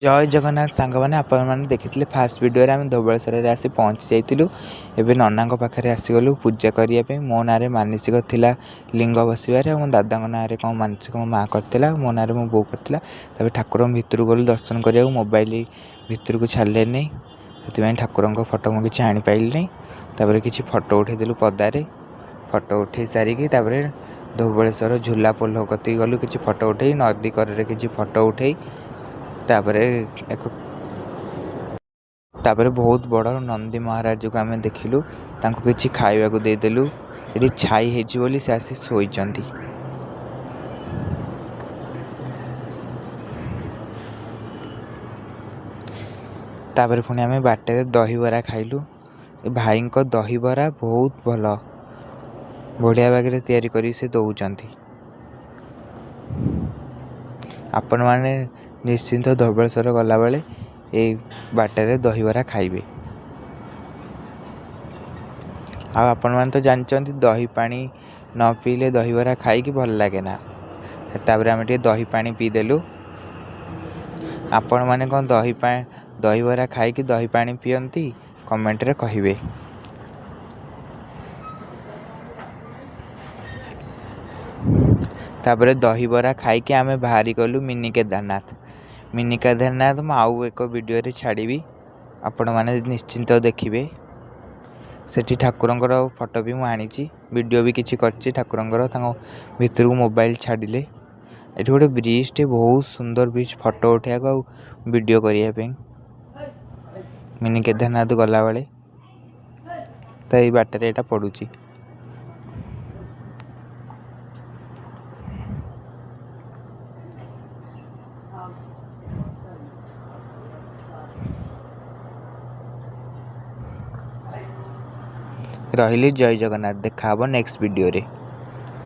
जय जगन्नाथ सांग मैंने आपने देखी फास्ट वीडियो आम धवलेश्वर आसी पहुँची जाइलु। एवं नना पाखे आसीगलु पूजा करने। मो ना मानसिक थिला लिंग बसवे मो दादा ना कौन मानसिक मो माँ करता मो ना मो बो कर ठाकुर भितर गलु दर्शन करने मोबाइल भितर को छाड़े नहीं से ठाकुर फोटो मुझे किसी आनीपारे नहीं। किसी फोटो उठेदेलु पदारे फोटो उठे सारिकी धवलेश्वर झूला पोल कती गलु किसी फोटो उठे नदी कर किसी फोटो उठे तापर बहुत बड़ नंदी महाराज को आम देखिलु किसी खाइबा को देदेलु ये छाई होली से आसी शोचंती। तापर पुणी आम बाटे दहीबरा खाइलु। भाई को दहीबरा बहुत भल बढ़िया बागे तैयारी करी से दौरान। आपण मैंने निश्चिंत धवलेश्वर गला बेले ये बाटर दहीबरा खाइबे। आपण मैंने तो जानते दही पानी न पीले दहीबरा खाई भल लगे ना। तापर आम दही पानी पीदेलु। आपण मैंने कौन दहीबरा खाई दही पानी पियंती कमेंट रे कहिबे। तापर दहीबरा खाई आम बाहरी गलु मिनी केदारनाथ। मिनी केदारनाथ आउ एक वीडियो रे छाड़ी आपण मैंने निश्चिंत देखिए। सेठी ठाकुरंकर फोटो भी मुझे वीडियो भी किसी कर ठाकुरंकर भितर को मोबाइल छाड़े। ये गोटे ब्रिज टे बहुत सुंदर ब्रिज फोटो उठा वीडियो करने। मिनी केदारनाथ गला बेले तो ये बाटर यहाँ पड़ू। रही जय जगन्नाथ देखा नेक्स्ट वीडियो रे।